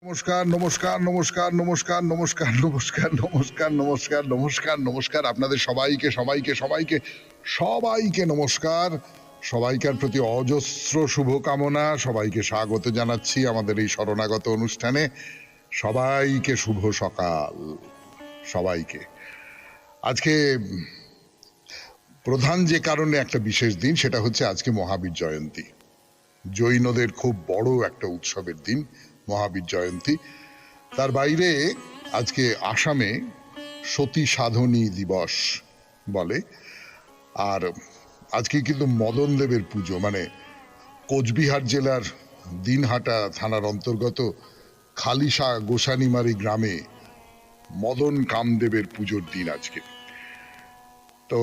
নমস্কার নমস্কার নমস্কার নমস্কার নমস্কার নমস্কার নমস্কার নমস্কার নমস্কার নমস্কার আপনাদের সবাইকে সবাইকে সবাইকে সবাইকে নমস্কার। সবাইকার প্রতি অজস্র শুভকামনা। সবাইকে স্বাগত জানাচ্ছি আমাদের এই শরণাগত অনুষ্ঠানে। সবাইকে শুভ সকাল। সবাইকে আজকে প্রধান যে কারণে একটা বিশেষ দিন, সেটা হচ্ছে আজকে মহাবীর জয়ন্তী। জৈনদের খুব বড় একটা উৎসবের দিন মহাবীর জয়ন্তী। তার বাইরে আজকে আসামে সতী সাধনী দিবস বলে। আর আজকে কিন্তু মদন দেবের পুজো, মানে কোচবিহার জেলার দিনহাটা থানার অন্তর্গত খালিশা গোসানিমারি গ্রামে মদন কামদেবের পুজোর দিন আজকে। তো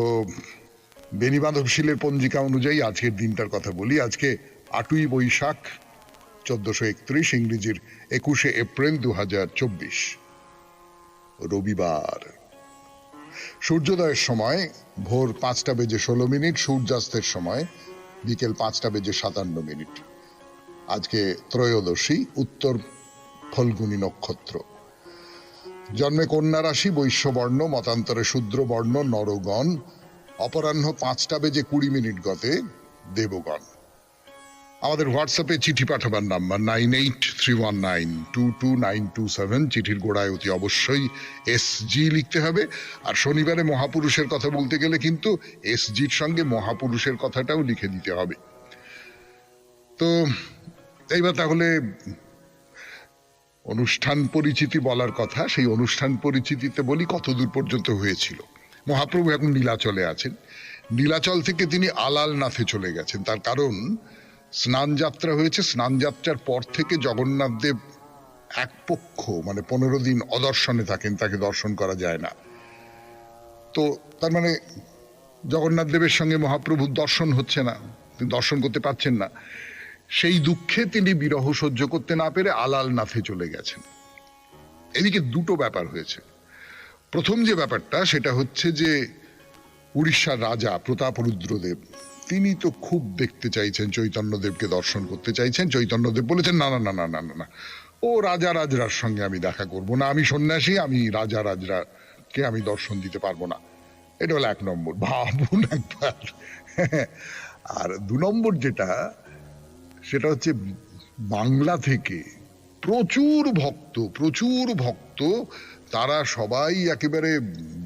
বেনিবান্ধব শীলের পঞ্জিকা অনুযায়ী আজকের দিনটার কথা বলি। আজকে 8ই বৈশাখ 1431, ইংরেজির 21শে এপ্রিল 2024, রবিবার। সূর্যোদয়ের সময় ভোর 5:16, সূর্যাস্তের সময় বিকেল 5:57। আজকে ত্রয়োদশী, উত্তর ফল্গুনী নক্ষত্র। জন্মে কন্যা রাশি, বৈশ্যবর্ণ, মতান্তরে শূদ্রবর্ণ নরগণ। অপরাহ্ন 5:20 গতে দেবগণ। আমাদের হোয়াটসঅ্যাপে চিঠি পাঠাবার নাম্বার 9831922927। চিঠির গোড়ায় অতি অবশ্যই SG লিখতে হবে। আর শনিবারে মহাপুরুষের কথা বলতে গেলে কিন্তু SGর সঙ্গে মহাপুরুষের কথাটাও লিখে দিতে হবে। তো এইবার তাহলে অনুষ্ঠান পরিচিতি বলার কথা, সেই অনুষ্ঠান পরিচিতিতে বলি কতদূর পর্যন্ত হয়েছিল। মহাপ্রভু এখন নীলাচলে আছেন। নীলাচল থেকে তিনি আলালনাথে চলে গেছেন। তার কারণ স্নান যাত্রা হয়েছে। স্নান যাত্রার পর থেকে জগন্নাথ দেব এক পক্ষ, মানে 15 দিন অদর্শনে থাকেন, তাকে দর্শন করা যায় না। তো তার মানে জগন্নাথ দেবের সঙ্গে মহাপ্রভুর দর্শন হচ্ছে না, তিনি দর্শন করতে পারছেন না। সেই দুঃখে তিনি বিরহ সহ্য করতে না পেরে আলালনাথে চলে গেছেন। এদিকে দুটো ব্যাপার হয়েছে। প্রথম যে ব্যাপারটা, সেটা হচ্ছে যে উড়িষ্যার রাজা প্রতাপরুদ্রদেব, তিনি তো খুব দেখতে চাইছেন, চৈতন্যদেবকে দর্শন করতে চাইছেন। চৈতন্যদেব বলেছেন, না না না না না না, ও রাজা রাজরার সঙ্গে আমি দেখা করব না, আমি সন্ন্যাসী, আমি রাজা রাজরাকে আমি দর্শন দিতে পারবো না। এটা হলো 1 নম্বর। ভাবুন একবার। আর 2 নম্বর যেটা, সেটা হচ্ছে বাংলা থেকে প্রচুর ভক্ত তারা সবাই একেবারে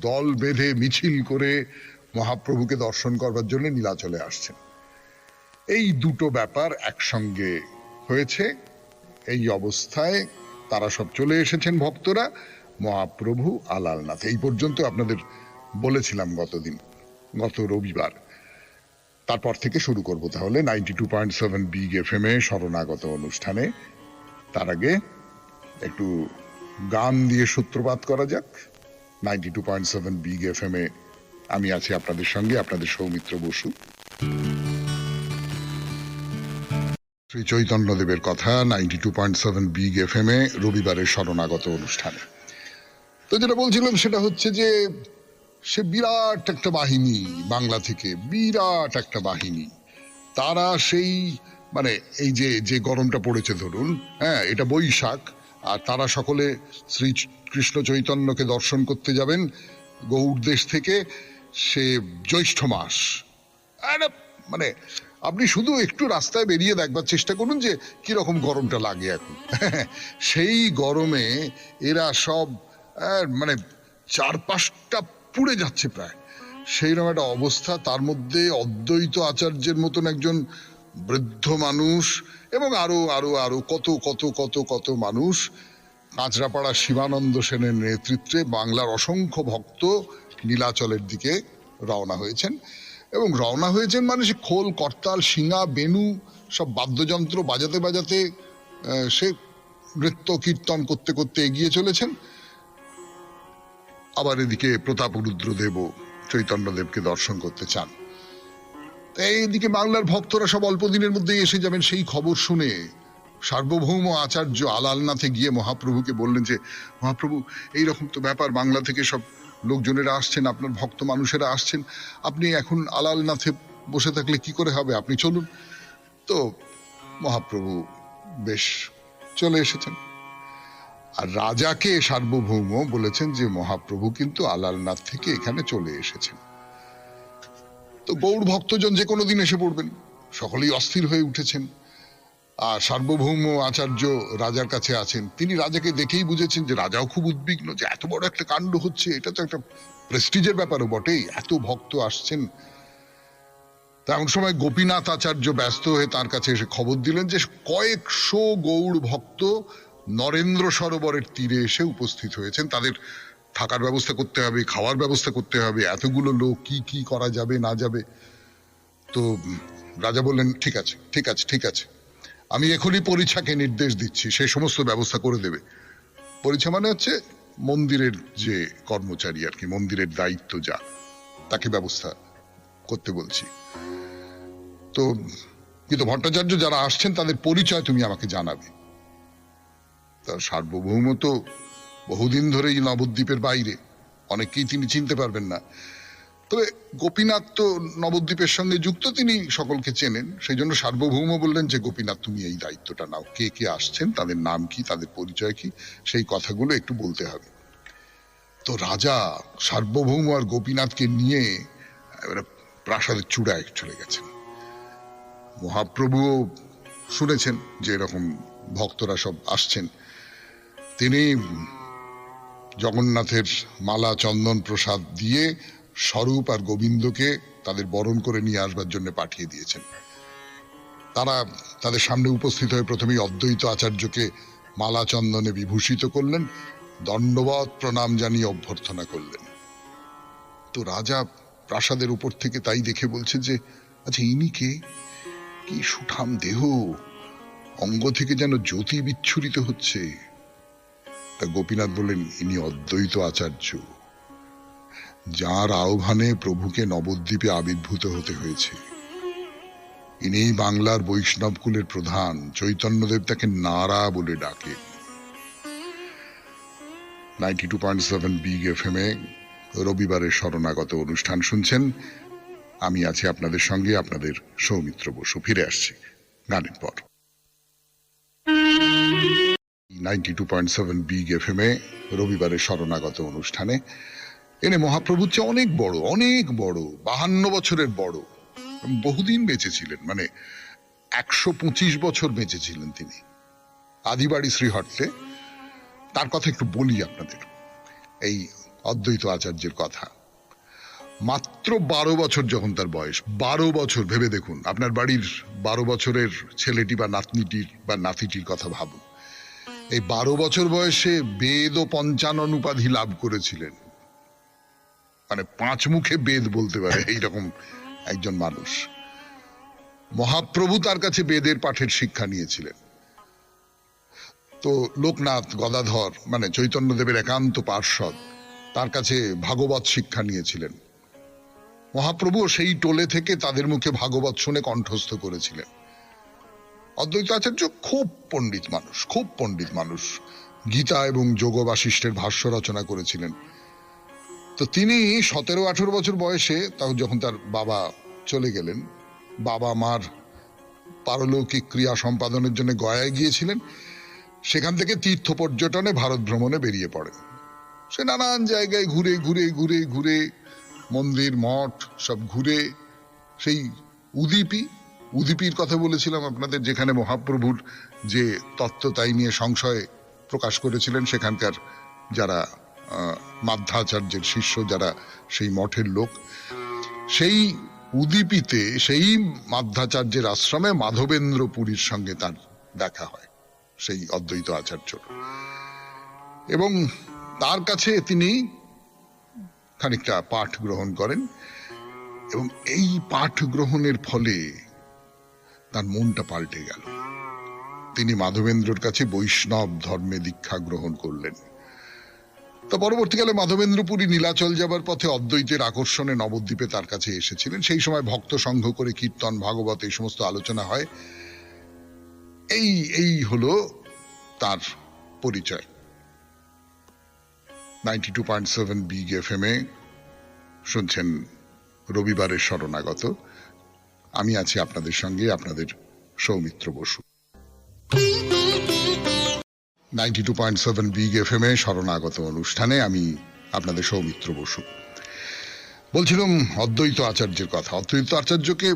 দল বেঁধে মিছিল করে মহাপ্রভুকে দর্শন করবার জন্য নীলাচলে আসছেন। এই দুটো ব্যাপার একসঙ্গে হয়েছে। এই অবস্থায় তারা সব চলে এসেছেন ভক্তরা, মহাপ্রভু আলালনাথ। এই পর্যন্ত আপনাদের বলেছিলাম গত রবিবার। তারপর থেকে শুরু করব তাহলে 92.7 বিগ FM এ শরণাগত অনুষ্ঠানে। তার আগে একটু গান দিয়ে সূত্রপাত করা যাক। 92.7 বিগ FM এ আমি আছি আপনাদের সঙ্গে, আপনাদের সৌমিত্র বসু। শ্রী চৈতন্যদেবের কথা 92.7 বিগ FM এ রবিবারের শরণাগত অনুষ্ঠানে। তো যেটা বলছিলাম সেটা হচ্ছে যে সে বিরাট একটা বাহিনী, বাংলা থেকে বিরাট একটা বাহিনী। তারা সেই মানে এই যে গরমটা পড়েছে ধরুন, হ্যাঁ, এটা বৈশাখ, আর তারা সকলে শ্রী কৃষ্ণ চৈতন্যকে দর্শন করতে যাবেন গৌড় দেশ থেকে। সে জ্যৈষ্ঠ মাস। মানে আপনি শুধু একটু রাস্তায় বেরিয়ে দেখবার চেষ্টা করুন যে কিরকম গরমটা লাগে এখন। সেই গরমে এরা সব মানে চারপাশটা পুড়ে যাচ্ছে প্রায়, সেইরকম একটা অবস্থা। তার মধ্যে অদ্বৈত আচার্যের মতন একজন বৃদ্ধ মানুষ এবং আরো আরো আরো কত কত কত কত মানুষ, কাঁচরাপাড়া শিবানন্দ সেনের নেতৃত্বে বাংলার অসংখ্য ভক্ত নীলাচলের দিকে রওনা হয়েছেন। এবং রওনা হয়েছেন মানে সে খোল, করতাল, শিঙা, বেনু সব বাদ্যযন্ত্র বাজাতে বাজাতে সে নৃত্য কীর্তন করতে করতে এগিয়ে চলেছেন। আবার এদিকে প্রতাপরুদ্রদেবও চৈতন্যদেবকে দর্শন করতে চান। এইদিকে বাংলার ভক্তরা সব অল্প দিনের মধ্যেই এসে যাবেন। সেই খবর শুনে সার্বভৌম আচার্য আলালনাথে গিয়ে মহাপ্রভুকে বললেন যে, মহাপ্রভু, এইরকম তো ব্যাপার, বাংলা থেকে সব লোকজনেরা আসছেন, আপনার ভক্ত মানুষেরা আসছেন, আপনি এখন আলালনাথে বসে থাকলে কি করে হবে, আপনি চলুন। তো মহাপ্রভু বেশ চলে এসেছেন। আর রাজাকে সার্বভৌম বলেছেন যে মহাপ্রভু কিন্তু আলালনাথ থেকে এখানে চলে এসেছেন। তো গৌড় ভক্তজন যে কোনো দিন এসে পড়বেন, সকলেই অস্থির হয়ে উঠেছেন। আর সার্বভৌম আচার্য রাজার কাছে আছেন, তিনি রাজাকে দেখেই বুঝেছেন যে রাজাও খুব উদ্বিগ্ন যে এত বড় একটা কাণ্ড হচ্ছে, এটা তো একটা প্রেস্টিজের ব্যাপারও বটেই, এত ভক্ত আসছেন। তা এমন সময় গোপীনাথ আচার্য ব্যস্ত হয়ে তার কাছে এসে খবর দিলেন যে কয়েকশো গৌড় ভক্ত নরেন্দ্র সরোবরের তীরে এসে উপস্থিত হয়েছেন, তাদের থাকার ব্যবস্থা করতে হবে, খাওয়ার ব্যবস্থা করতে হবে, এতগুলো লোক কি কি করা যাবে না যাবে। তো রাজা বললেন ঠিক আছে ঠিক আছে ঠিক আছে, আমি এখনই পরীক্ষাকে নির্দেশ দিচ্ছি, সেই সমস্ত ব্যবস্থা করে দেবে। পরীক্ষা মানে হচ্ছে মন্দিরের যে কর্মচারী আর কি, মন্দিরের দায়িত্ব যা, তাকে ব্যবস্থা করতে বলছি। তো কিন্তু ভট্টাচার্য যারা আসছেন তাদের পরিচয় তুমি আমাকে জানাবে। তার সার্বভৌম তো বহুদিন ধরেই নবদ্বীপের বাইরে, অনেককেই তিনি চিনতে পারবেন না। তবে গোপীনাথ তো নবদ্বীপের সঙ্গে যুক্ত, তিনি সকলকে চেনেন, সেই জন্য সার্বভৌম বললেন যে গোপীনাথ তুমি এই দায়িত্বটা নাও, কে কে আসছেন, তাদের নাম কি, তাদের পরিচয় কি, সেই কথাগুলো একটু বলতে হবে। তো রাজা সার্বভৌম আর গোপীনাথকে নিয়ে এবারে প্রাসাদের চূড়ায় চলে গেছেন। মহাপ্রভু শুনেছেন যে এরকম ভক্তরা সব আসছেন, তিনি জগন্নাথের মালা চন্দন প্রসাদ দিয়ে স্বরূপ আর গোবিন্দকে তাদের বরণ করে নিয়ে আসবার জন্য পাঠিয়ে দিয়েছেন। তারা তাদের সামনে উপস্থিত হয়ে প্রথমেই অদ্বৈত আচার্যকে মালা চন্দনে বিভূষিত করলেন, দণ্ডবত প্রণাম জানিয়ে অভ্যর্থনা করলেন। তো রাজা প্রাসাদের উপর থেকে তাই দেখে বলছে যে আচ্ছা ইনি কে, কি সুঠাম দেহ, অঙ্গ থেকে যেন জ্যোতি বিচ্ছুরিত হচ্ছে। তা গোপীনাথ বললেন ইনি অদ্বৈত আচার্য, যার আহ্বানে প্রভুকে নবদ্বীপে আবির্ভূত হতে হয়েছে। ইনি বাংলার বৈষ্ণব কুলের প্রধান, চৈতন্যদেব তাকে নারা বলে ডাকে। 92.7 বিগ এফএম এ রবিবারের শরণাগত অনুষ্ঠান শুনছেন। আমি আছি আপনাদের সঙ্গে, আপনাদের সৌমিত্র বসু। ফিরে আসছি গানের পর। 92.7 বিগ এফএম এ রবিবারের শরণাগত অনুষ্ঠানে এনে মহাপ্রভুর চেয়ে অনেক বড়, অনেক বড়, 52 বছরের বড়, বহুদিন বেঁচে ছিলেন, মানে 125 বছর বেঁচে ছিলেন তিনি, আদিবাড়ি শ্রীহট্টে। তার কথা একটু বলি আপনাদের, এই অদ্বৈত আচার্যের কথা। মাত্র 12 বছর যখন তার বয়স, 12 বছর, ভেবে দেখুন আপনার বাড়ির 12 বছরের ছেলেটি বা নাতনিটির বা নাতিটির কথা ভাবুন। এই 12 বছর বয়সে বেদ ও পঞ্চানন উপাধি লাভ করেছিলেন, মানে 5 মুখে বেদ বলতে পারে এইরকম একজন মানুষ। মহাপ্রভু তার কাছে বেদের পাঠের শিক্ষা নিয়েছিলেন। তো লোকনাথ গদাধর মানে চৈতন্যদেবের একান্ত পার্ষদ, তার কাছে ভাগবত শিক্ষা নিয়েছিলেন। মহাপ্রভু সেই টোলে থেকে তাদের মুখে ভাগবত শুনে কণ্ঠস্থ করেছিলেন। অদ্বৈত আচার্য খুব পণ্ডিত মানুষ, খুব পণ্ডিত মানুষ, গীতা এবং যোগ বাশিষ্ঠের ভাষ্য রচনা করেছিলেন। তো তিনি 17-18 বছর বয়সে, তাও যখন তার বাবা চলে গেলেন, বাবা মার পারলৌকিক ক্রিয়া সম্পাদনের জন্য গয়ায় গিয়েছিলেন, সেখান থেকে তীর্থ পর্যটনে ভারত ভ্রমণে বেরিয়ে পড়েন। সে নানান জায়গায় ঘুরে ঘুরে ঘুরে ঘুরে, মন্দির মঠ সব ঘুরে, সেই উদীপির কথা বলেছিলাম আপনাদের, যেখানে মহাপ্রভুর যে তত্ত্ব তাই নিয়ে সংশয় প্রকাশ করেছিলেন সেখানকার যারা মাধ্যাচার্যের শিষ্য, যারা সেই মঠের লোক, সেই উদীপিতে সেই মাধ্যাচার্যের আশ্রমে মাধবেন্দ্র পুরীর সঙ্গে তার দেখা হয়, সেই অদ্বৈত আচার্য। এবং তার কাছে তিনি খানিকটা পাঠ গ্রহণ করেন, এবং এই পাঠ গ্রহণের ফলে তার মনটা পাল্টে গেল। তিনি মাধবেন্দ্রর কাছে বৈষ্ণব ধর্মে দীক্ষা গ্রহণ করলেন। তো পরবর্তীকালে মাধবেন্দ্র পুরী নীলাচল যাবার পথে অদ্বৈতের আকর্ষণে নবদ্বীপে তার কাছে এসেছিলেন। সেই সময় ভক্ত সংঘ করে কীর্তন ভাগবত এই সমস্ত আলোচনা হয়। এই হলো তার পরিচয়। 92.7 বিগ এফএম এ শুনছেন রবিবারের শরণাগত। আমি আছি আপনাদের সঙ্গে, আপনাদের সৌমিত্র বসু। 92.7 বিগ এফএম এ শরণাগত অনুষ্ঠানে আমি আপনাদের সৌমিত্র বসু বলছিলাম অদ্বৈত আচার্যের কথা। অদ্বৈত আচার্যকে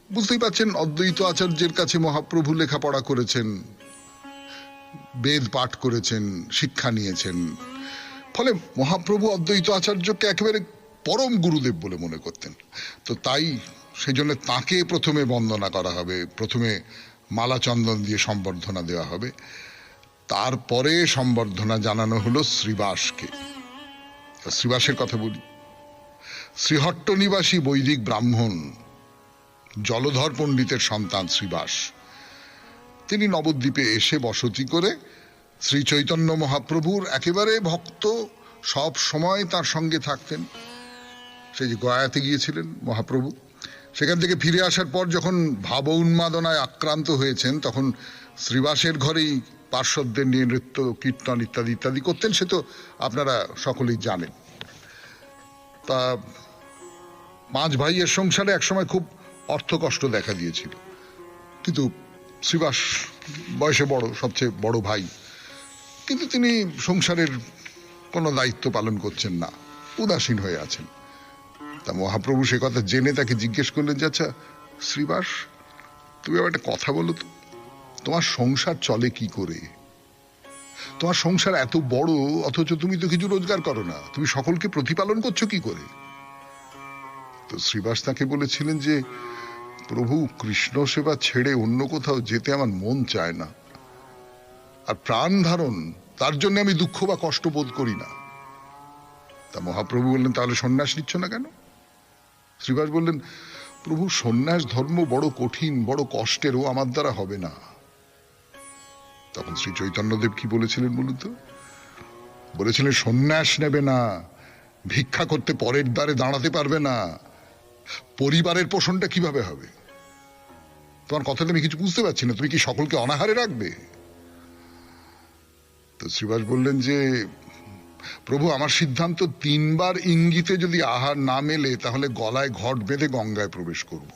বুঝতেই পারছেন, অদ্বৈত আচার্যের কাছে মহাপ্রভু লেখাপড়া করেছেন, বেদ পাঠ করেছেন, শিক্ষা নিয়েছেন। ফলে মহাপ্রভু অদ্বৈত আচার্যকে একেবারে পরম গুরুদেব বলে মনে করতেন। তো তাই সেই জন্য তাকে প্রথমে বন্দনা করা হবে, প্রথমে মালা চন্দন দিয়ে সম্বর্ধনা দেওয়া হবে, তারপরে সম্বর্ধনা জানানো হলো শ্রীবাসকে। শ্রীবাসের কথা বলি। শ্রীহট্ট নিবাসী বৈদিক ব্রাহ্মণ জলধর পণ্ডিতের সন্তান শ্রীবাস। তিনি নবদ্বীপে এসে বসতি করে শ্রী চৈতন্য মহাপ্রভুর একেবারে ভক্ত, সব সময় তার সঙ্গে থাকতেন। সেই যে গয়াতে গিয়েছিলেন মহাপ্রভু, সেখান থেকে ফিরে আসার পর যখন ভাব উন্মাদনায় আক্রান্ত হয়েছেন, তখন শ্রীবাসের ঘরেই পার্শ্বদের নিয়ে নৃত্য কীর্তন ইত্যাদি ইত্যাদি করতেন। সে তো আপনারা সকলেই জানেন। তা পাঁচ ভাইয়ের সংসারে একসময় খুব অর্থকষ্ট দেখা দিয়েছিল, কিন্তু শ্রীবাস বয়সে বড়, সবচেয়ে বড় ভাই, কিন্তু তিনি সংসারের কোনো দায়িত্ব পালন করছেন না, উদাসীন হয়ে আছেন। তা মহাপ্রভু সে কথা জেনে তাকে জিজ্ঞেস করলেন যে, আচ্ছা শ্রীবাস, তুমি আবার একটা কথা বলো তো, তোমার সংসার চলে কি করে? তোমার সংসার এত বড়, অথচ তুমি তো কিছু রোজগার করো না, তুমি সকলকে প্রতিপালন করছো কি করে? তো শ্রীবাস তাকে বলেছিলেন যে, প্রভু, কৃষ্ণ সেবা ছেড়ে অন্য কোথাও যেতে আমার মন চায় না, আর প্রাণ ধারণ তার জন্য আমি দুঃখ বা কষ্ট বোধ করি না। তা মহাপ্রভু বললেন, তাহলে সন্ন্যাস নিচ্ছ না কেন? শ্রীবাস বললেন, প্রভু, সন্ন্যাস ধর্ম বড় কঠিন, বড় কষ্টেরও, আমার দ্বারা হবে না। তখন শ্রী চৈতন্যদেব কি বলেছিলেন বলুন তো? বলেছিলেন, সন্ন্যাস নেবে না, ভিক্ষা করতে পরের দ্বারে দাঁড়াতে পারবে না, পরিবারের পোষণটা কিভাবে হবে? তোমার কথাতে আমি কিছু বুঝতে পারছি না, তুমি কি সকলকে অনাহারে রাখবে? তো শ্রীবাস বললেন যে, প্রভু, আমার সিদ্ধান্ত, 3 বার ইঙ্গিতে যদি আহার না মেলে তাহলে গলায় ঘট বেঁধে গঙ্গায় প্রবেশ করব।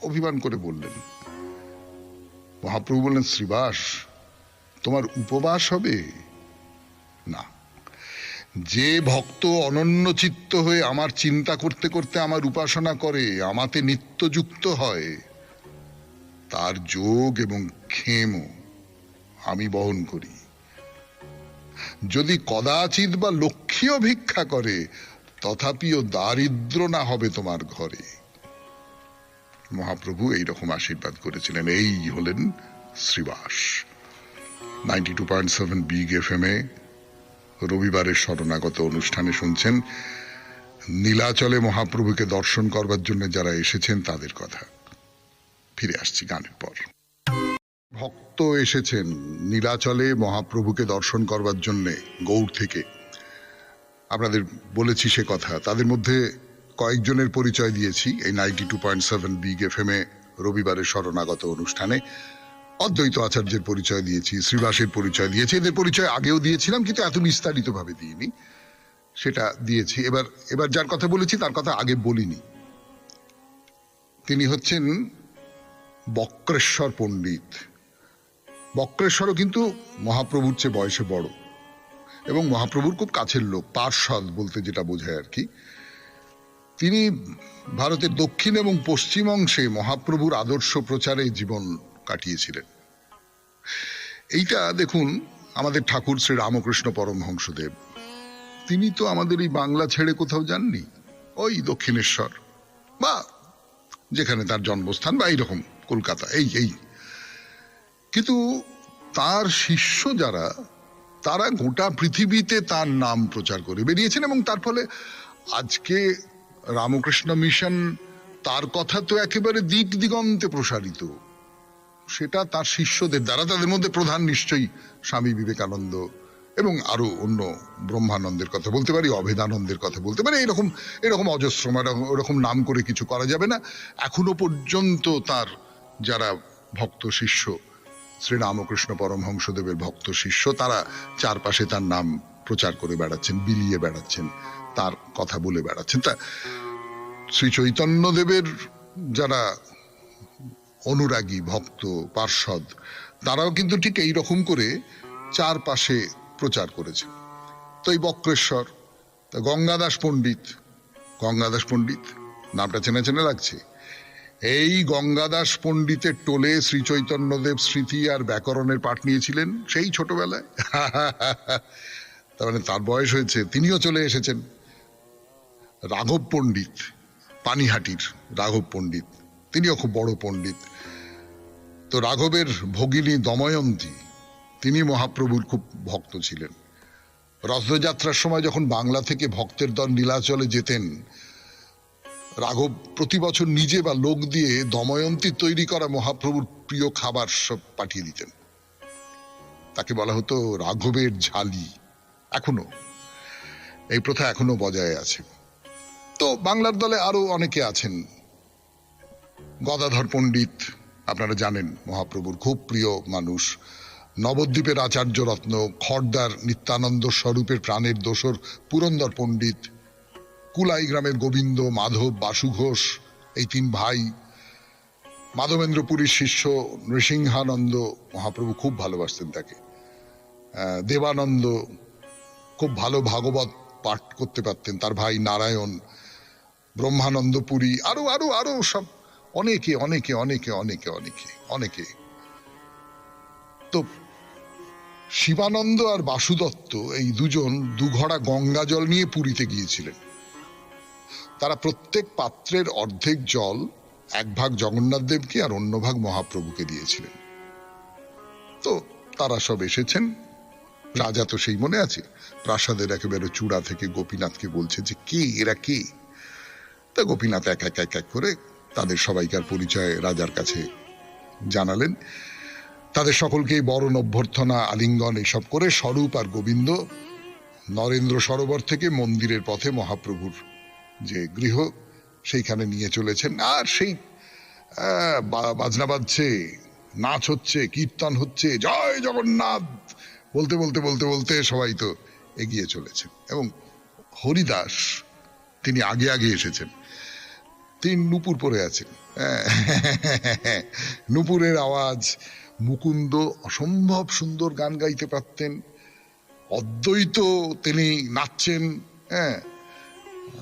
অভিমান করে বললেন। মহাপ্রভু বললেন, শ্রীবাস, তোমার উপবাস হবে না। যে ভক্ত অনন্য চিত্ত হয়ে আমার চিন্তা করতে করতে আমার উপাসনা করে, আমাতে নিত্যযুক্ত হয়, তার যোগ এবং ক্ষেমও আমি বহন করি। যদি কদাচিৎ বা লক্ষ্মীও ভিক্ষা করে, তথাপিও দারিদ্র না হবে তোমার ঘরে। মহাপ্রভু এইরকম আশীর্বাদ করেছিলেন। এই হলেন শ্রীবাস। 92.7 বিগ এফএম এ রবিবারের শরণাগত অনুষ্ঠানে শুনছেন নীলাচলে মহাপ্রভুকে দর্শন করবার জন্য যারা এসেছেন তাদের কথা। ফিরে আসছি গানের পর। ভক্ত এসেছেন নীলাচলে মহাপ্রভুকে দর্শন করবার জন্য গৌড় থেকে, আপনাদের বলেছি সে কথা। তাদের মধ্যে কয়েকজনের পরিচয় দিয়েছি এই 92.7 বিগ এফএম এ রবিবারের শরণাগত অনুষ্ঠানে। অদ্বৈত আচার্যের পরিচয় দিয়েছি, শ্রীবাসের পরিচয় দিয়েছি, এদের পরিচয় আগেও দিয়েছিলাম কিন্তু এত বিস্তারিত ভাবে দিইনি, সেটা দিয়েছি। এবার যার কথা বলেছি তার কথা আগে বলিনি। তিনি হচ্ছেন বক্রেশ্বর পণ্ডিত। বক্রেশ্বরও কিন্তু মহাপ্রভুর চেয়ে বয়সে বড় এবং মহাপ্রভুর খুব কাছের লোক, পার্ষদ বলতে যেটা বোঝায় আর কি। তিনি ভারতের দক্ষিণ এবং পশ্চিম অংশে মহাপ্রভুর আদর্শ প্রচারে জীবন কাটিয়েছিলেন। এইটা দেখুন, আমাদের ঠাকুর শ্রী রামকৃষ্ণ পরমহংসদেব, তিনি তো আমাদের এই বাংলা ছেড়ে কোথাও যাননি, ওই দক্ষিণেশ্বর বা যেখানে তার জন্মস্থান বা এইরকম কলকাতা, এই। কিন্তু তার শিষ্য যারা, তারা গোটা পৃথিবীতে তার নাম প্রচার করে বেরিয়েছেন এবং তার ফলে আজকে রামকৃষ্ণ মিশন, তার কথা তো একেবারে দিক দিগন্তে প্রসারিত। সেটা তার শিষ্যদের দ্বারা। তাদের মধ্যে প্রধান নিশ্চয়ই স্বামী বিবেকানন্দ এবং আরো অন্য, ব্রহ্মানন্দের কথা বলতে পারি, অভেদানন্দের কথা বলতে পারি, এরকম অজস্র, এরকম নাম করে কিছু করা যাবে না। এখনো পর্যন্ত তার যারা ভক্ত শিষ্য, শ্রী রামকৃষ্ণ পরমহংসদেবের ভক্ত শিষ্য, তারা চারপাশে তার নাম প্রচার করে বেড়াচ্ছেন, বিলিয়ে বেড়াচ্ছেন, তার কথা বলে বেড়াচ্ছেন। তা শ্রী চৈতন্যদেবের যারা অনুরাগী ভক্ত পার্ষদ, তারাও কিন্তু ঠিক এই রকম করে চারপাশে প্রচার করেছে। তো এই বক্রেশ্বর, গঙ্গাদাস পণ্ডিত, গঙ্গাদাস পণ্ডিত নামটা চেনা চেনা লাগছে। এই গঙ্গাদাস পণ্ডিতের টোলে শ্রী চৈতন্যদেব স্মৃতি আর ব্যাকরণের পাঠ নিয়েছিলেন সেই ছোটবেলায়। তার মানে তার বয়স হয়েছে, তিনিও চলে এসেছেন। রাঘব পণ্ডিত, পানিহাটির রাঘব পণ্ডিত, তিনিও খুব বড় পণ্ডিত। তো রাঘবের ভগিনী দময়ন্তী, তিনি মহাপ্রভুর খুব ভক্ত ছিলেন। রথযাত্রার সময় যখন বাংলা থেকে ভক্তের দল নীলাচলে যেতেন, রাঘব প্রতি বছর নিজে বা লোক দিয়ে দময়ন্তী তৈরি করা মহাপ্রভুর প্রিয় খাবার সব পাঠিয়ে দিতেন। তাকে বলা হতো রাঘবের ঝালি। এখনো এই প্রথা এখনো বজায় আছে। তো বাংলার দলে আরো অনেকে আছেন। গদাধর পণ্ডিত, আপনারা জানেন মহাপ্রভুর খুব প্রিয় মানুষ। নবদ্বীপের আচার্য রত্ন, খড়দার নিত্যানন্দ স্বরূপের প্রাণের দোসর পুরন্দর পণ্ডিত, কুলাই গ্রামের গোবিন্দ, মাধব, বাসু ঘোষ, এই তিন ভাই। মাধবেন্দ্রপুরীর শিষ্য নৃসিংহানন্দ, মহাপ্রভু খুব ভালোবাসতেন তাকে। দেবানন্দ খুব ভালো ভাগবত পাঠ করতে পারতেন, তার ভাই নারায়ণ। ব্রহ্মানন্দ পুরী, আরো আরো আরো সব অনেকে অনেকে অনেকে অনেকে অনেকে অনেকে। তো শিবানন্দ আর বাসুদত্ত এই দুজন দুঘড়া গঙ্গা জল নিয়ে পুরীতে গিয়েছিলেন। তারা প্রত্যেক পাত্রের অর্ধেক জল এক ভাগ জগন্নাথ দেবকে আর অন্য ভাগ মহাপ্রভুকে দিয়েছিলেন। তো তারা সব এসেছেন। রাজা তো সেই মনে আছে, প্রাসাদের একেবারে চূড়া থেকে গোপীনাথকে বলছে যে কে এরা, কে? তা গোপীনাথ এক এক এক এক করে তাদের সবাইকার পরিচয় রাজার কাছে জানালেন। তাদের সকলকেই বরণ অভ্যর্থনা, আলিঙ্গন এসব করে স্বরূপ আর গোবিন্দ নরেন্দ্র সরোবর থেকে মন্দিরের পথে মহাপ্রভুর যে গৃহ সেইখানে নিয়ে চলেছেন। আর সেই বাজনা বাজছে, নাচ হচ্ছে, কীর্তন হচ্ছে, জয় জগন্নাথ বলতে বলতে বলতে বলতে সবাই তো এগিয়ে চলেছেন। এবং হরিদাস তিনি আগে আগে এসেছেন। তিনি নূপুর পরে আছেন, নূপুরের আওয়াজ। মুকুন্দ অসম্ভব সুন্দর গান গাইতে পারতেন, অদ্বৈত তিনি নাচছেন।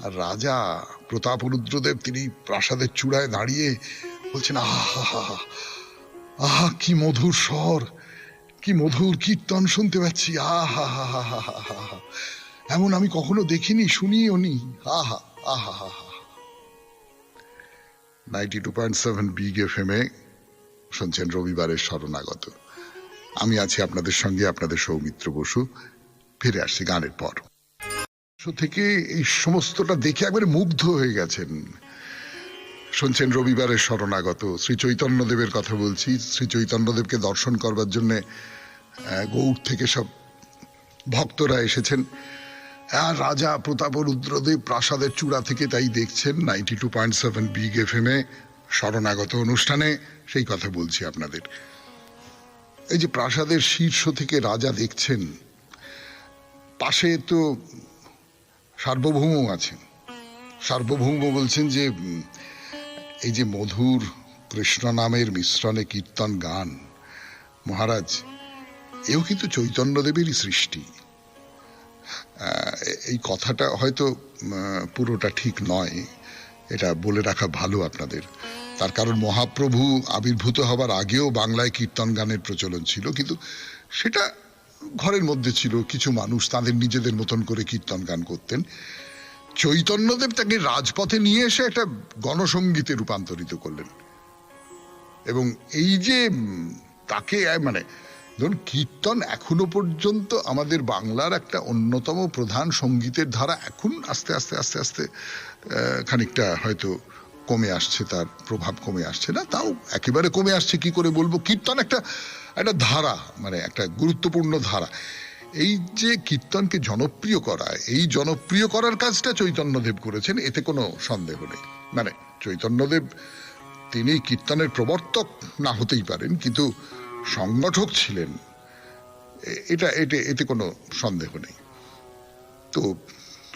আর রাজা প্রতাপরুদ্রদেব তিনি প্রাসাদের চূড়ায় দাঁড়িয়ে বলছেন আহা আহা, কি মধুর স্বর, কি মধুর কীর্তন শুনতে পাচ্ছি, আহা হা হা হা হা, এমন আমি কখনো দেখিনি, শুনিও নি। আহা আহা হা হা। 92.7 বিগ এফএম-এ শুনছেন রবিবারের শরণাগত। আমি আছি আপনাদের সঙ্গে, আপনাদের সৌমিত্র বসু। ফিরে আসছি গানের পর। থেকে এই সমস্তটা দেখে একবারে মুগ্ধ হয়ে গেছেন। শুনছেন রবিবারের শরণাগত। শ্রী চৈতন্যদেবের কথা বলছি। শ্রী চৈতন্যদেবকে দর্শন করবার জন্য গৌড় থেকে সব ভক্তরা এসেছেন। আর রাজা প্রতাপরুদ্রদেব প্রাসাদের চূড়া থেকে তাই দেখছেন। 92.7 বিগ এফএম-এ শরণাগত অনুষ্ঠানে সেই কথা বলছি আপনাদের। এই যে প্রাসাদের শীর্ষ থেকে রাজা দেখছেন, পাশে তো সার্বভৌম আছেন। সার্বভৌম বলছেন যে এই যে মধুর কৃষ্ণ নামের মিশ্রণে কীর্তন গান, মহারাজ এও কিন্তু চৈতন্যদেবেরই সৃষ্টি। এই কথাটা হয়তো পুরোটা ঠিক নয়, এটা বলে রাখা ভালো আপনাদের। তার কারণ মহাপ্রভু আবির্ভূত হবার আগেও বাংলায় কীর্তন গানের প্রচলন ছিল, কিন্তু সেটা ঘরের মধ্যে ছিল। কিছু মানুষ তাদের নিজেদের মতন করে কীর্তন গান করতেন। চৈতন্যদেব তাকে রাজপথে নিয়ে এসে একটা গণসঙ্গীতে রূপান্তরিত করলেন। এবং এই যে তাকে মানে ধরুন, কীর্তন এখনো পর্যন্ত আমাদের বাংলার একটা অন্যতম প্রধান সঙ্গীতের ধারা। এখন আস্তে আস্তে আস্তে আস্তে খানিকটা হয়তো কমে আসছে, তার প্রভাব কমে আসছে না, তাও একেবারে কমে আসছে কি করে বলবো। কীর্তন একটা ধারা, মানে একটা গুরুত্বপূর্ণ ধারা। এই যে কীর্তনকে জনপ্রিয় করা, এই জনপ্রিয় করার কাজটা চৈতন্যদেব করেছেন, এতে কোনো সন্দেহ নেই। মানে চৈতন্যদেব তিনি কীর্তনের প্রবর্তক না হতেই পারেন, কিন্তু সংগঠক ছিলেন, এতে কোনো সন্দেহ নেই। তো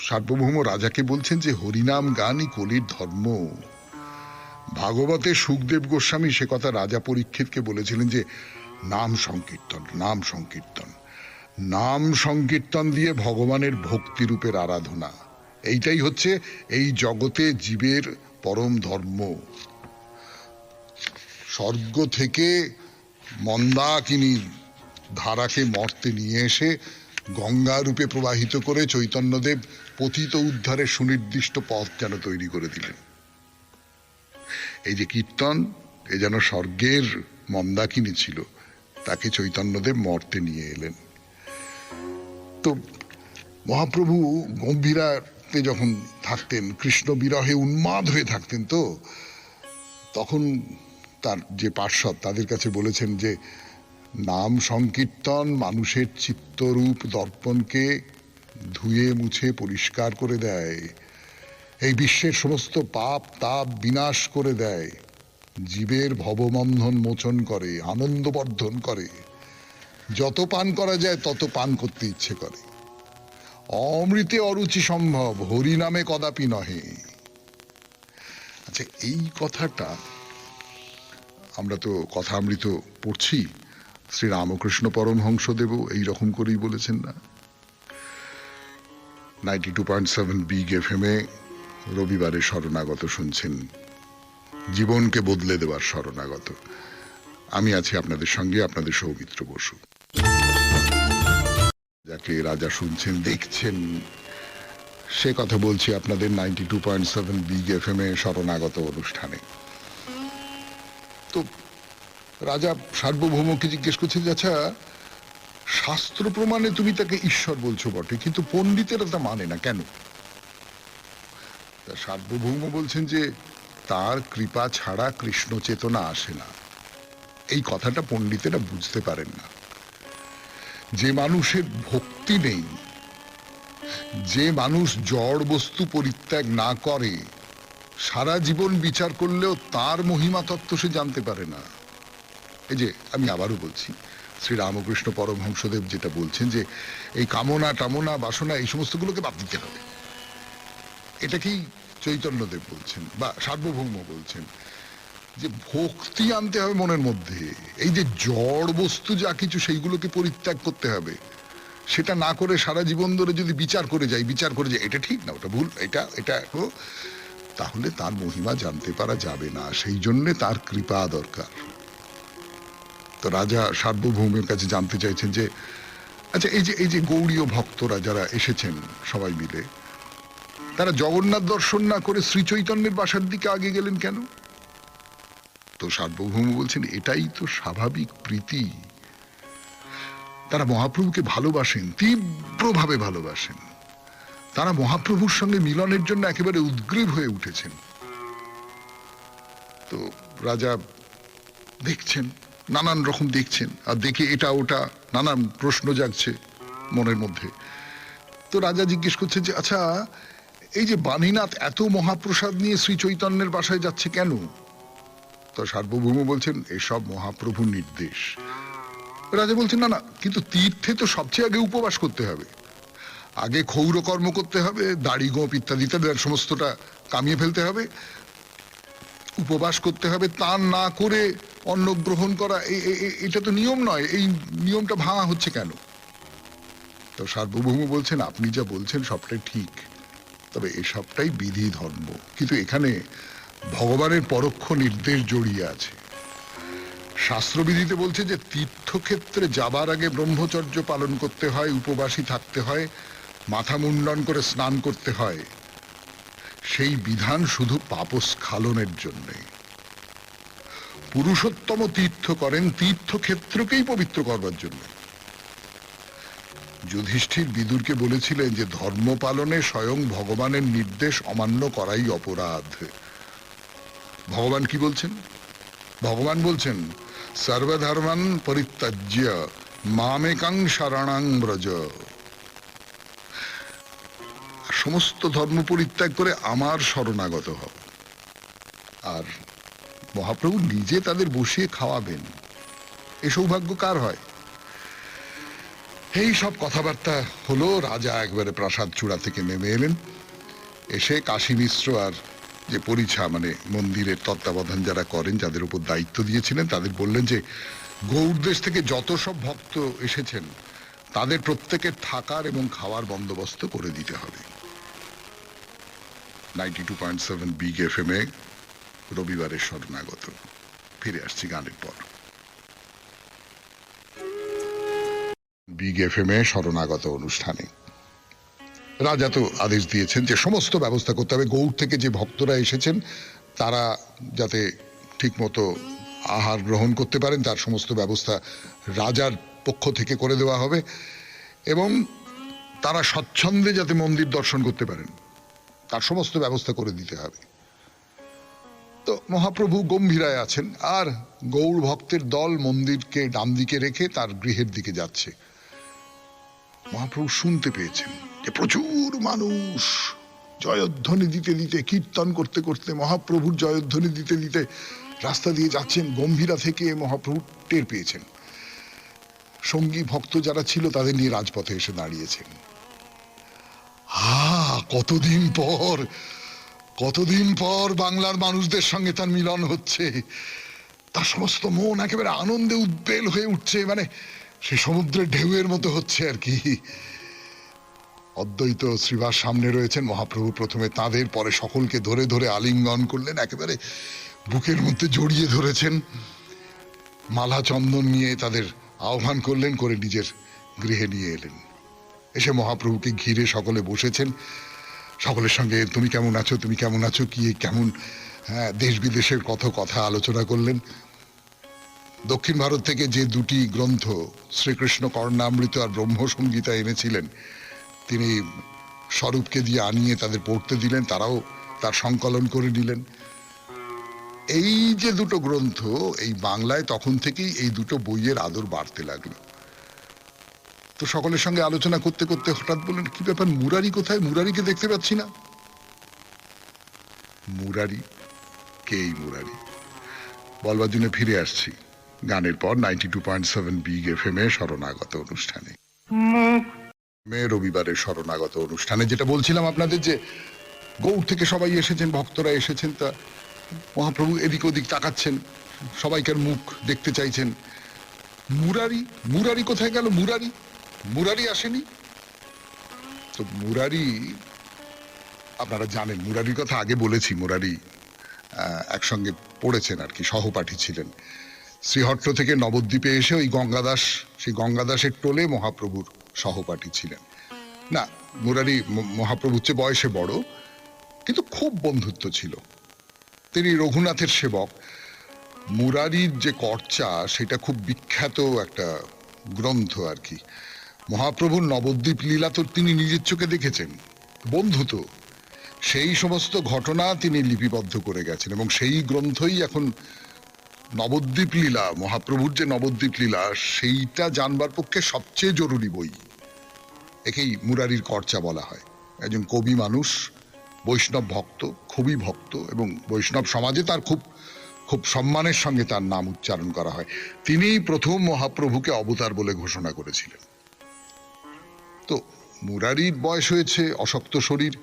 সার্বভৌম রাজাকে বলছেন যে হরিনাম গানই কলির ধর্ম। ভাগবতে সুখদেব গোস্বামী সে কথা রাজা পরীক্ষিতকে বলেছিলেন যে নাম সংকীর্তন, নাম সংকীর্তন, নাম সংকীর্তন দিয়ে ভগবানের ভক্তিরূপের আরাধনা, এইটাই হচ্ছে এই জগতে জীবের পরম ধর্ম। স্বর্গ থেকে মন্দাকিনীর ধারাকে মর্তে নিয়ে এসে গঙ্গা রূপে প্রবাহিত করে চৈতন্যদেব পতিত উদ্ধারের সুনির্দিষ্ট পথ যেন তৈরি করে দিলেন। এই যে কীর্তন, এ যেন স্বর্গের মন্দাকিনী ছিল, তাকে চৈতন্যদেব মর্তে নিয়ে এলেন। তো মহাপ্রভু গম্ভীরাতে যখন থাকতেন, কৃষ্ণ বিরহে উন্মাদ হয়ে থাকতেন, তো তখন তার যে পার্শ্বদ তাদের কাছে বলেছেন যে নাম সংকীর্তন মানুষের চিত্তরূপ দর্পণকে ধুয়ে মুছে পরিষ্কার করে দেয়, এই বিশ্বের সমস্ত পাপ তাপ বিনাশ করে দেয়, জীবের ভববন্ধন মোচন করে, আনন্দ বর্ধন করে, যত পান করা যায় তত পান করতে ইচ্ছে করে, অমৃতে অরুচি সম্ভব, হরি নামে কদাপি নহে। আচ্ছা, এই কথাটা আমরা তো কথামৃত পড়ছি, শ্রী রামকৃষ্ণ পরমহংসদেবও এইরকম করেই বলেছেন না? 92.7 বিগ এফএমে রবিবারে শরণাগত শুনছেন, জীবনকে বদলে দেওয়ার শরণাগত। আমি আছি আপনাদের সঙ্গে, আপনাদের সৌমিত্র বসু। যাকে রাজা শুনছেন দেখছেন, সে কথা বলছি আপনাদের 92.7 বিগ এফএমে শরণাগত অনুষ্ঠানে। তো রাজা সার্বভৌমকে জিজ্ঞেস করছেন, আচ্ছা শাস্ত্র প্রমাণে তুমি তাকে ঈশ্বর বলছো বটে, কিন্তু পণ্ডিতেরা তা মানে না কেন? তা সার্বভৌম বলছেন যে তার কৃপা ছাড়া কৃষ্ণ চেতনা আসে না। এই কথাটা পণ্ডিতেরা বুঝতে পারেন না। যে মানুষের ভক্তি নেই, যে মানুষ জড় বস্তু পরিত্যাগ না করে, সারা জীবন বিচার করলেও তার মহিমা তত্ত্ব সে জানতে পারে না। এই যে আমি আবারও বলছি, শ্রী রামকৃষ্ণ পরমহংসদেব যেটা বলছেন যে এই কামনা টামনা বাসনা এই সমস্তগুলোকে বাদ দিতে হবে, এটাকেই চৈতন্যদেব বলছেন বা সার্বভৌম বলছেন যে ভক্তি আনতে হবে মনের মধ্যে। এই যে জড় বস্তু যা কিছু সেইগুলোকে পরিত্যাগ করতে হবে, সেটা না করে সারা জীবন ধরে যদি বিচার করে যাই এটা ঠিক না, ওটা ভুল, এটা তাহলে তার মহিমা জানতে পারা যাবে না। সেই জন্যে তার কৃপা দরকার। তো রাজা সার্বভৌমের কাছে জানতে চাইছেন যে আচ্ছা এই যে গৌড়ীয় ভক্তরা যারা এসেছেন সবাই মিলে, তারা জগন্নাথ দর্শন না করে শ্রী চৈতন্যের বাসার দিকে আগে গেলেন কেন? তো সার্বভৌম বলছেন এটাই তো স্বাভাবিক প্রীতি। তারা মহাপ্রভুকে ভালোবাসেন, তীব্রভাবে ভালোবাসেন। তারা মহাপ্রভুর সঙ্গে মিলনের জন্য একেবারে উদ্গ্রীব হয়ে উঠেছেন। তো রাজা দেখছেন, নানান রকম দেখছেন, আর দেখে এটা ওটা নানান প্রশ্ন জাগছে মনের মধ্যে। তো রাজা জিজ্ঞেস করছে যে আচ্ছা এই যে বাণীনাথ এত মহাপ্রসাদ নিয়ে শ্রী চৈতন্যের বাসায় যাচ্ছে কেন? তো সার্বভৌম বলছেন এসব মহাপ্রভুর নির্দেশ। রাজা বলছেন না না, কিন্তু তীর্থে তো সবচেয়ে আগে উপবাস করতে হবে, আগে ক্ষৌরকর্ম করতে হবে, দাড়ি গোপ ইত্যাদি সমস্তটা কামিয়ে ফেলতে হবে, উপবাস করতে হবে, তা না করে অন্ন গ্রহণ করা এটা তো নিয়ম নয়, এই নিয়মটা ভাঙা হচ্ছে কেন? তো সার্বভৌম বলছেন আপনি যা বলছেন সবটাই ঠিক, তবে এসবটাই বিধি ধর্ম, কিন্তু এখানে ভগবানের পরোক্ষ নির্দেশ জড়িয়ে আছে। শাস্ত্রবিধিতে বলছে যে তীর্থক্ষেত্রে যাবার আগে ব্রহ্মচর্য পালন করতে হয়, উপবাসী থাকতে হয়, মাথা মুন্ডন করে স্নান করতে হয়। সেই বিধান শুধু পাপস্খালনের জন্যে। পুরুষোত্তম তীর্থ করেন তীর্থক্ষেত্রকেই পবিত্র করবার জন্য। যুধিষ্ঠির বিদুরকে বলেছিলেন যে ধর্ম পালনে স্বয়ং ভগবানের নির্দেশ অমান্য করাই অপরাধ। ভগবান কি বলছেন? ভগবান বলছেন সর্বধর্মান পরিত্যাজ্য মামেকাং শরণাং ব্রজ। সমস্ত ধর্ম পরিত্যাগ করে আমার শরণাগত হও। আর মহাপ্রভু নিজে তাদের বসিয়ে খাওয়াবেন, এ সৌভাগ্য কার হয়? এই সব কথাবার্তা হলো। রাজা একবারে প্রাসাদ চূড়া থেকে নেমে এলেন, এসে কাশী মিশ্র আর যে পরিছা মানে মন্দিরের তত্ত্বাবধান যারা করেন, যাদের উপর দায়িত্ব দিয়েছিলেন, তাদের বললেন যে গৌড় দেশ থেকে যত সব ভক্ত এসেছেন তাদের প্রত্যেকের থাকার এবং খাওয়ার বন্দোবস্ত করে দিতে হবে। 92.7 বিগ এফএম এ রবিবারের শরণাগত। ফিরে আসছি গানের পর। বিগ এফএম এ শরণাগত অনুষ্ঠানে রাজা তো আদেশ দিয়েছেন যে সমস্ত ব্যবস্থা করতে হবে। গৌড় থেকে যে ভক্তরা এসেছেন তারা যাতে ঠিক মতো আহার গ্রহণ করতে পারেন তার সমস্ত ব্যবস্থা রাজার পক্ষ থেকে করে দেওয়া হবে এবং তারা স্বচ্ছন্দে যাতে মন্দির দর্শন করতে পারেন তার সমস্ত ব্যবস্থা করে দিতে হবে। তো মহাপ্রভু গম্ভীরায় আছেন আর গৌড় ভক্তের দল মন্দিরকে ডান দিকে রেখে তার গৃহের দিকে যাচ্ছে। মহাপ্রভু শুনতে পেয়েছেন যে প্রচুর মানুষ জয়ধ্বনি দিতে দিতে কীর্তন করতে করতে মহাপ্রভুর জয়ধ্বনি দিতে দিতে রাস্তা দিয়ে যাচ্ছেন। গম্ভীরা থেকে মহাপ্রভু টের পেয়েছেন। সঙ্গী ভক্ত যারা ছিল তাদের নিয়ে রাজপথে এসে দাঁড়িয়েছেন। কতদিন পর বাংলার মানুষদের সঙ্গে তার মিলন হচ্ছে। তার সমস্ত মন একেবারে আনন্দে উদ্বেল হয়ে উঠছে, মানে সে সমুদ্রের ঢেউয়ের মতো হচ্ছে আর কি। অদ্বৈত শ্রীবাস সামনে রয়েছেন। মহাপ্রভু প্রথমে তাদের, পরে সকলকে ধরে ধরে আলিঙ্গন করলেন, একেবারে বুকের মধ্যে জড়িয়ে ধরেছেন। মালা চন্দন নিয়ে তাদের আহ্বান করলেন, করে নিজের গৃহে নিয়ে এলেন। এসে মহাপ্রভুকে ঘিরে সকলে বসেছেন। সকলের সঙ্গে তুমি কেমন আছো, তুমি কেমন আছো, কি কেমন, হ্যাঁ, দেশ বিদেশের কত কথা আলোচনা করলেন। দক্ষিণ ভারত থেকে যে দুটি গ্রন্থ শ্রীকৃষ্ণ কর্ণামৃত আর ব্রহ্মসংগীতা এনেছিলেন তিনি স্বরূপকে দিয়ে আনিয়ে তাদের পড়তে দিলেন, তারাও তার সংকলন করে নিলেন। এই যে দুটো গ্রন্থ, এই বাংলায় তখন থেকেই এই দুটো বইয়ের আদর বাড়তে লাগলো। তো সকলের সঙ্গে আলোচনা করতে করতে হঠাৎ বললেন, কি ব্যাপার, মুরারি কোথায়? মুরারিকে দেখতে পাচ্ছি না। মুরারি কে? এই মুরারি বলবার জন্য ফিরে আসছি গানের পর 92.7 বিগ এফএম এ শরণাগত অনুষ্ঠানে। রবিবারের শরণাগত অনুষ্ঠানে যেটা বলছিলাম আপনাদের, যে গৌড় থেকে সবাই এসেছেন, ভক্তরা এসেছেন। তা মহাপ্রভু এদিক ওদিক তাকাচ্ছেন, সবাইকার মুখ দেখতে চাইছেন। মুরারি কোথায় গেল? মুরারি আসেনি তো। মুরারি আপনারা জানেন, মুরারির কথা আগে বলেছি। মুরারি একসঙ্গে পড়েছেন আর কি, সহপাঠী ছিলেন। শ্রীহট্ট থেকে নবদ্বীপে এসে ওই গঙ্গাদাস, সেই গঙ্গাদাসের টোলে মহাপ্রভুর সহপাঠী ছিলেন। না, মুরারি মহাপ্রভুর চেয়ে বয়সে বড়, কিন্তু খুব বন্ধুত্ব ছিল। তিনি রঘুনাথের সেবক। মুরারির যে কর্চা, সেটা খুব বিখ্যাত একটা গ্রন্থ আর কি। মহাপ্রভুর নবদ্বীপ লীলা তো তিনি নিজের চোখে দেখেছেন। বন্ধু তো, সেই সমস্ত ঘটনা তিনি লিপিবদ্ধ করে গেছেন এবং সেই গ্রন্থই এখন নবদ্বীপ লীলা, মহাপ্রভুর যে নবদ্বীপ লীলা, সেইটা জানবার পক্ষে সবচেয়ে জরুরি বই। একেই মুরারির কর্চা বলা হয়। একজন কবি মানুষ, বৈষ্ণব ভক্ত, খুবই ভক্ত, এবং বৈষ্ণব সমাজে তার খুব খুব সম্মানের সঙ্গে তার নাম উচ্চারণ করা হয়। তিনিই প্রথম মহাপ্রভুকে অবতার বলে ঘোষণা করেছিলেন। তো মুরারির বয়স হয়েছে, অশক্ত শরীর।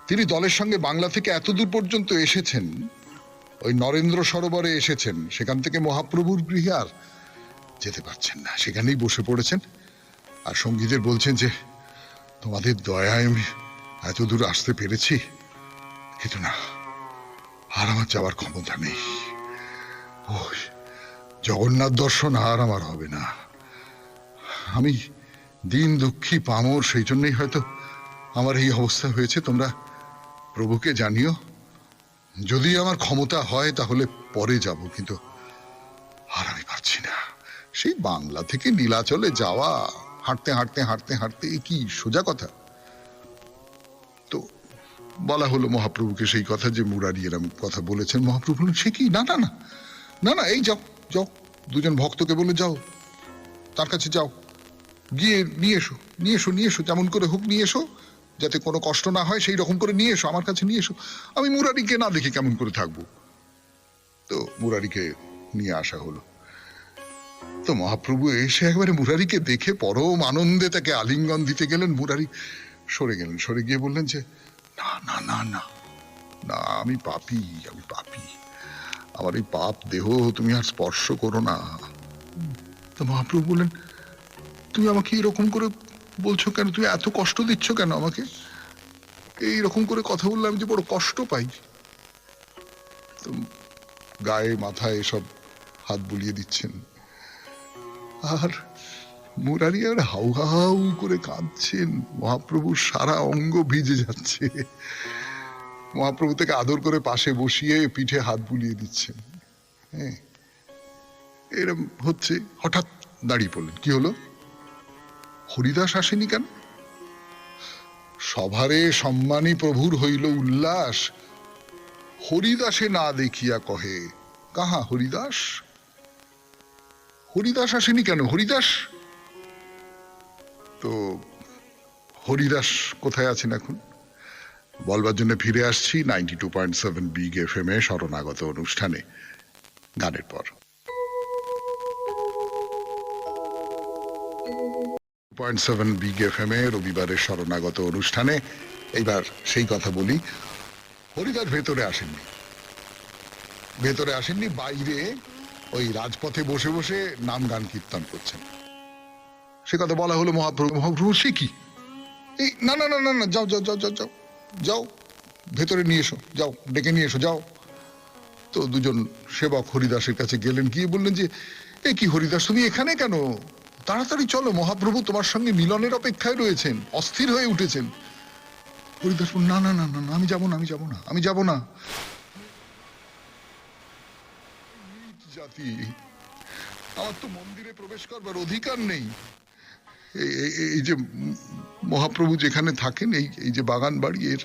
তিনি দলের সঙ্গে বাংলা থেকে এত দূর পর্যন্ত এসেছেন, ওই নরেন্দ্র সরোবরে এসেছেন। সেখান থেকে মহাপ্রভুর গৃহে আর যেতে পারছেন না, সেখানেই বসে পড়েছেন। আর সঙ্গীদের বলছেন যে তোমাদের দয়ায় আমি এত দূর আসতে পেরেছি, কিন্তু না, আর আমার যাওয়ার ক্ষমতা নেই। ওই জগন্নাথ দর্শন আর আমার হবে না। আমি দিন দুঃখী পামর, সেই জন্যই হয়তো আমার এই অবস্থা হয়েছে। তোমরা প্রভুকে জানিও, যদি আমার ক্ষমতা হয় তাহলে পরে যাব, কিন্তু আর আমি পারছি না। সেই বাংলা থেকে নীলাচলে যাওয়া, হাঁটতে হাঁটতে হাঁটতে হাঁটতে, কি সোজা কথা? তো বলা হলো মহাপ্রভুকে সেই কথা, যে মুরারি এরম কথা বলেছেন। মহাপ্রভু বললেন, সে কি, না না না না না, এই যাও যাও, দুজন ভক্তকে বলে যাও, তার কাছে যাও, গিয়ে নিয়ে এসো, যেমন করে হোক নিয়ে এসো, যাতে কোনো কষ্ট না হয়, সেই রকম করে নিয়ে এসো, আমার কাছে নিয়ে এসো। আমি মুরারিকে না দেখে কেমন করে থাকবো? তো মুরারিকে নিয়ে আসা হলো। তো মহাপ্রভু এসে একবারে মুরারিকে দেখে পরম আনন্দে তাকে আলিঙ্গন দিতে গেলেন। মুরারি সরে গেলেন, সরে গিয়ে বললেন যে না না না না না, আমি পাপী, আমার এই পাপ দেহ তুমি আর স্পর্শ করো না। তো মহাপ্রভু বললেন, তুমি আমাকে এরকম করে বলছো কেন? তুমি এত কষ্ট দিচ্ছ কেন আমাকে? এইরকম করে কথা বললে আমি যে বড় কষ্ট পাই। তো গায়ে মাথায় এসব হাত বুলিয়ে দিচ্ছেন, আর মুরারি আর হাউ হাউ করে কাঁদছেন। মহাপ্রভুর সারা অঙ্গ ভিজে যাচ্ছে। মহাপ্রভু থেকে আদর করে পাশে বসিয়ে পিঠে হাত বুলিয়ে দিচ্ছেন। হ্যাঁ, এরম হচ্ছে। হঠাৎ দাঁড়িয়ে পড়লেন। কি হলো? হরিদাস আসেনি কেন? সভারে সম্মানী প্রভুর হইল উল্লাস, হরিদাসে না দেখিয়া কহে কাহা হরিদাস। হরিদাস আসেনি কেন? হরিদাস তো, হরিদাস কোথায় আছেন এখন বলবার জন্য ফিরে আসছি 92.7 বিগ এফএম এ শরণাগত অনুষ্ঠানে গানের পর। 92.7 বিগ এফএম এ রবিবারের শরণাগত অনুষ্ঠানে এইবার সেই কথা বলি। হরিদাস ভেতরে আসেননি, ভেতরে আসেননি, বাইরে ওই রাজপথে বসে বসে নাম গান কীর্তন করছেন। সে কথা বলা হলো মহাপ্রভু। মহাপ্রভু সে কি? এই না না না না না, যাও যাও যাও যাও যাও যাও, ভেতরে নিয়ে এসো, যাও ডেকে নিয়ে এসো, যাও। তো দুজন সেবক হরিদাসের কাছে গেলেন, গিয়ে বললেন যে, এ কি হরিদাস, তুমি এখানে কেন? তাড়াতাড়ি চলো, মহাপ্রভু তোমার সঙ্গে মিলনের অপেক্ষায় রয়েছেন, অস্থির হয়ে উঠেছেন। হরিদাস বলল, না না না না, আমি যাবো না, আমি যাবো না, আমি যাবো না। জাতি, আমার তো মন্দিরে প্রবেশ করবার অধিকার নেই। এই যে মহাপ্রভু যেখানে থাকেন, এই যে বাগান বাড়ি, এর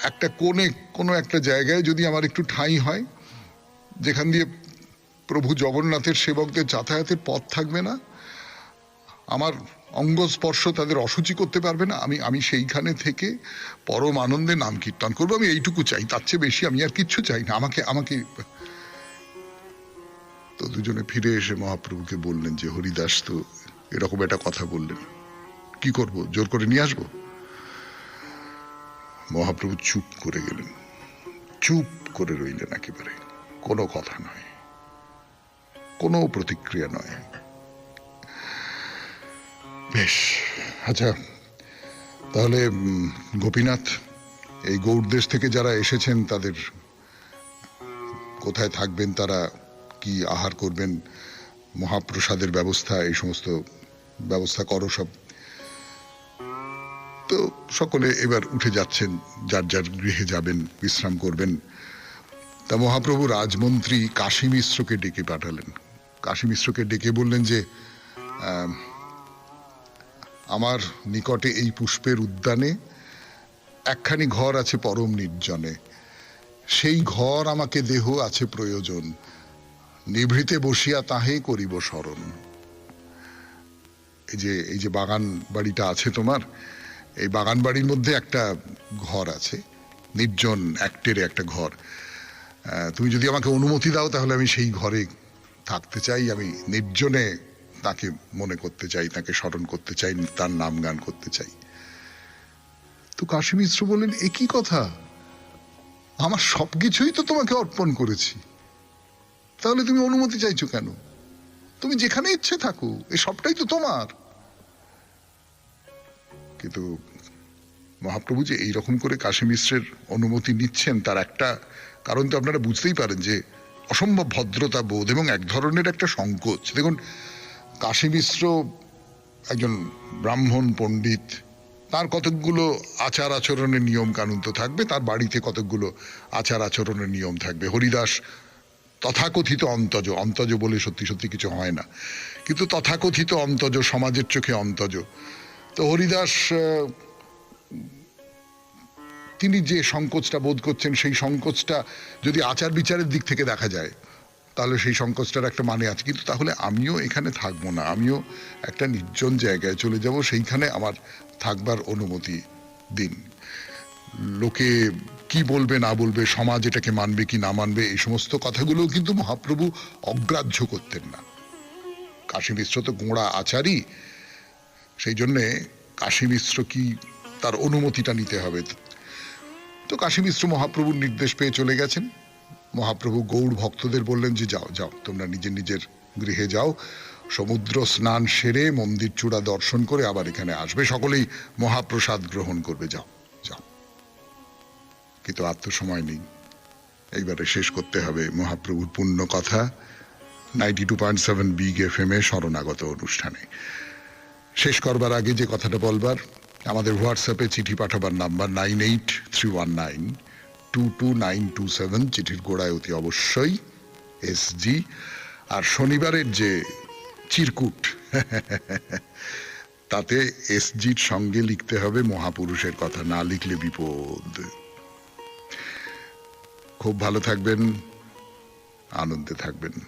একটা কোণে কোনো একটা জায়গায় যদি আমার একটু ঠাঁই হয়, যেখান দিয়ে প্রভু জগন্নাথের সেবকদের যাতায়াতের পথ থাকবে না, আমার অঙ্গ স্পর্শ তাদের অসুচি করতে পারবে না, আমি সেইখানে থেকে পরম আনন্দে নাম কীর্তন করবো। আমি এইটুকু চাই, তার চেয়ে বেশি আমি আর কিচ্ছু চাই না। আমাকে তো দুজনে ফিরে এসে মহাপ্রভুকে বললেন যে, হরিদাস তো এরকম একটা কথা বললেন, কি করব, জোর করে নিয়ে আসবো? মহাপ্রভু চুপ করে গেলেন, চুপ করে রইলেন একেবারে, কোনো কথা নয়, কোনো প্রতিক্রিয়া নয়। বেশ, আচ্ছা, তাহলে গোপীনাথ, এই গৌড় দেশ থেকে যারা এসেছেন তাদের কোথায় থাকবেন, তারা কি আহার করবেন, মহাপ্রসাদের ব্যবস্থা, এই সমস্ত ব্যবস্থা করো সব। তো সকলে এবার উঠে যাচ্ছেন, যার যার গৃহে যাবেন, বিশ্রাম করবেন। তা মহাপ্রভু রাজমন্ত্রী কাশী মিশ্রকে ডেকে পাঠালেন। কাশী মিশ্রকে ডেকে বললেন যে, আমার নিকটে এই পুষ্পের উদ্যানে একখানি ঘর আছে পরম নির্জনে, সেই ঘর আমাকে দেহ আছে প্রয়োজন, নিভৃতে বসিয়া তাহে করিব স্মরণ। এই যে বাগান বাড়িটা আছে তোমার, এই বাগান বাড়ির মধ্যে একটা ঘর আছে, নির্জন একটেরে একটা ঘর। তুমি যদি আমাকে অনুমতি দাও তাহলে আমি সেই ঘরে থাকতে চাই, আমি নির্জনে তাকে মনে করতে চাই, তাকে স্মরণ করতে চাই, তার নাম গান করতে চাই। তো কাশী মিশ্র বললেন, এ কি কথা, আমার সবকিছুই তো তোমাকে অর্পণ করেছি, তাহলে তুমি অনুমতি চাইছো কেন? তুমি যেখানে ইচ্ছে থাকো, এ সবটাই তো তোমার। কিন্তু মহাপ্রভু যে এইরকম করে কাশী মিশ্রের অনুমতি নিচ্ছেন, তার একটা কারণ তো আপনারা বুঝতেই পারেন, যে অসম্ভব ভদ্রতা বোধ এবং এক ধরনের একটা সংকোচ। দেখুন, কাশী মিশ্র একজন ব্রাহ্মণ পণ্ডিত, তার কতকগুলো আচার আচরণের নিয়ম কানুন তো থাকবে, তার বাড়িতে কতকগুলো আচার আচরণের নিয়ম থাকবে। হরিদাস তথাকথিত অন্তজ, অন্তজ বলে সত্যি সত্যি কিছু হয় না, কিন্তু তথাকথিত অন্তজ, সমাজের চোখে অন্তজ। তো হরিদাস, তিনি যে সংকোচটা বোধ করছেন, সেই সংকোচটা যদি আচার বিচারের দিক থেকে দেখা যায় তাহলে সেই সংকোচটার একটা মানে আছে। কিন্তু তাহলে আমিও এখানে থাকবো না, আমিও একটা নির্জন জায়গায় চলে যাব, সেইখানে আমার থাকবার অনুমতি দিন। লোকে কি বলবে না বলবে, সমাজ এটাকে মানবে কি না মানবে, এই সমস্ত কথাগুলো কিন্তু মহাপ্রভু অগ্রাহ্য করতেন না। কাশী মিশ্র তো গোঁড়া আচারী, সেই জন্যে কাশী মিশ্র কি, তার অনুমতিটা নিতে হবে। তো কাশী মিশ্র মহাপ্রভুর নির্দেশ পেয়ে চলে গেছেন। মহাপ্রভু গৌড় ভক্তদের বললেন যে, যাও যাও, তোমরা নিজের নিজের গৃহে যাও, সমুদ্র স্নান সেরে মন্দির চূড়া দর্শন করে আবার এখানে আসবে, সকলেই মহাপ্রসাদ গ্রহণ করবে। যাও যাও। কিন্তু আর তো সময় নেই, এইবারে শেষ করতে হবে মহাপ্রভুর পুণ্য কথা 92.7 বিগ এফএম এ শরণাগত অনুষ্ঠানে। শেষ করবার আগে যে কথাটা বলবার, আমাদের হোয়াটসঅ্যাপে চিঠি পাঠাবার নাম্বার 9831922927, চিঠির গোড়ায় অতি অবশ্যই SG। আর শনিবারের যে চিরকুট তাতে SGর সঙ্গে লিখতে হবে মহাপুরুষের কথা, না লিখলে বিপদ। খুব ভালো থাকবেন, আনন্দে থাকবেন।